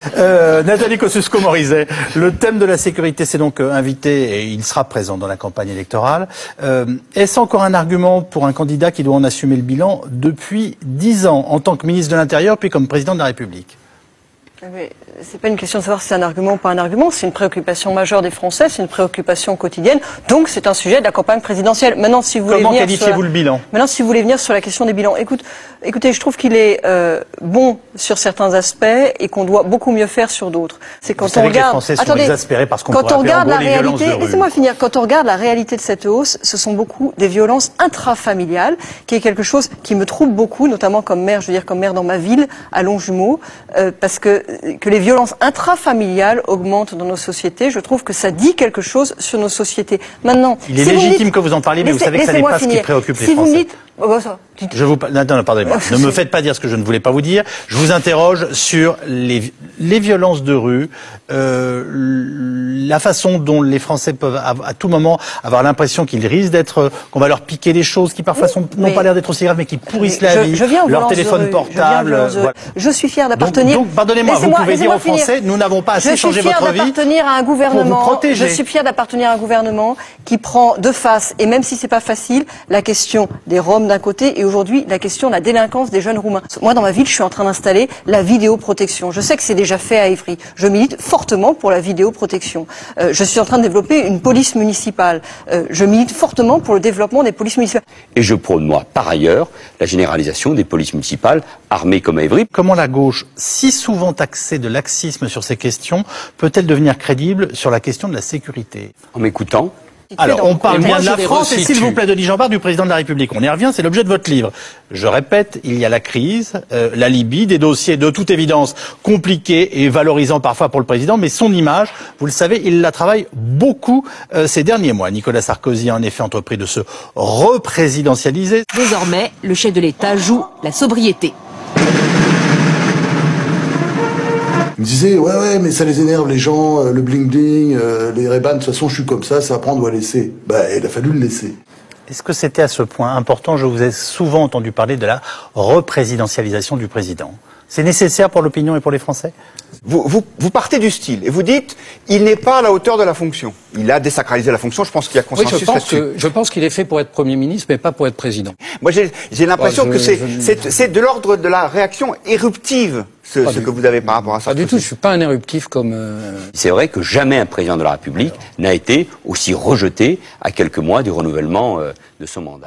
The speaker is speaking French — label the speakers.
Speaker 1: Nathalie Kosciusko-Morizet, le thème de la sécurité s'est donc invité et il sera présent dans la campagne électorale. Est-ce encore un argument pour un candidat qui doit en assumer le bilan depuis 10 ans en tant que ministre de l'Intérieur puis comme président de la République?
Speaker 2: C'est pas une question de savoir si c'est un argument ou pas un argument, c'est une préoccupation majeure des Français, c'est une préoccupation quotidienne, donc c'est un sujet de la campagne présidentielle. Maintenant, si vous voulez
Speaker 1: Comment qualifiez-vous le bilan?
Speaker 2: Maintenant, si vous voulez venir sur la question des bilans, écoutez, je trouve qu'il est bon sur certains aspects et qu'on doit beaucoup mieux faire sur d'autres. C'est quand on regarde. Les Français sont
Speaker 1: exaspérés parce qu'on
Speaker 2: quand on regarde la réalité, laissez-moi finir. Quand on regarde la réalité de cette hausse, ce sont beaucoup des violences intrafamiliales, qui est quelque chose qui me trouble beaucoup, notamment comme maire, je veux dire comme maire dans ma ville, à Longjumeau, parce que les violences intrafamiliales augmentent dans nos sociétés. Je trouve que ça dit quelque chose sur nos sociétés. Maintenant,
Speaker 1: il est légitime que vous en parliez, mais vous savez que ça n'est pas ce qui préoccupe les Français.
Speaker 2: Vous me dites,
Speaker 1: non, pardonnez-moi. Ne me faites pas dire ce que je ne voulais pas vous dire. Je vous interroge sur les violences de rue, la façon dont les Français peuvent à tout moment avoir l'impression qu'ils risquent d'être, qu'on va leur piquer des choses qui parfois n'ont pas l'air d'être aussi graves, mais qui pourrissent la vie, leur téléphone portable.
Speaker 2: Voilà. Je suis fière d'appartenir.
Speaker 1: Donc pardonnez-moi, vous pouvez dire aux Français, nous n'avons pas assez changé votre vie.
Speaker 2: Je suis fière d'appartenir à un gouvernement qui prend de face, et même si c'est pas facile, la question des Roms d'un côté et aujourd'hui la question de la délinquance des jeunes Roumains. Moi, dans ma ville, je suis en train d'installer la vidéoprotection. Je sais que c'est déjà fait à Évry. Je milite fortement pour la vidéoprotection. Je suis en train de développer une police municipale. Je milite fortement pour le développement des polices municipales.
Speaker 3: Et je prône, moi, par ailleurs, la généralisation des polices municipales armées comme à Évry.
Speaker 1: Comment la gauche, si souvent taxée de laxisme sur ces questions, peut-elle devenir crédible sur la question de la sécurité?
Speaker 3: En m'écoutant.
Speaker 1: Alors, on parle bien de la France et s'il vous plaît de Denis Jeanbart du président de la République. On y revient, c'est l'objet de votre livre. Je répète, il y a la crise, la Libye, des dossiers de toute évidence compliqués et valorisants parfois pour le président, mais son image, vous le savez, il la travaille beaucoup ces derniers mois. Nicolas Sarkozy a en effet entrepris de se représidentialiser.
Speaker 4: Désormais, le chef de l'État joue la sobriété.
Speaker 5: Il me disait, ouais, mais ça les énerve, les gens, le bling-bling, les Ray-Ban, de toute façon, je suis comme ça va prendre ou à laisser. Il a fallu le laisser.
Speaker 1: Est-ce que c'était à ce point important? Je vous ai souvent entendu parler de la représidentialisation du président. C'est nécessaire pour l'opinion et pour les Français?
Speaker 6: Vous partez du style et vous dites, il n'est pas à la hauteur de la fonction. Il a désacralisé la fonction, je pense qu'il y a consensus là-dessus.
Speaker 7: Je pense qu'il est fait pour être Premier ministre, mais pas pour être président.
Speaker 6: Moi, j'ai l'impression que c'est de l'ordre de la réaction éruptive, ce que vous avez par rapport à ça.
Speaker 7: Pas du tout, je ne suis pas un éruptif comme...
Speaker 3: C'est vrai que jamais un président de la République n'a été aussi rejeté à quelques mois du renouvellement de son mandat.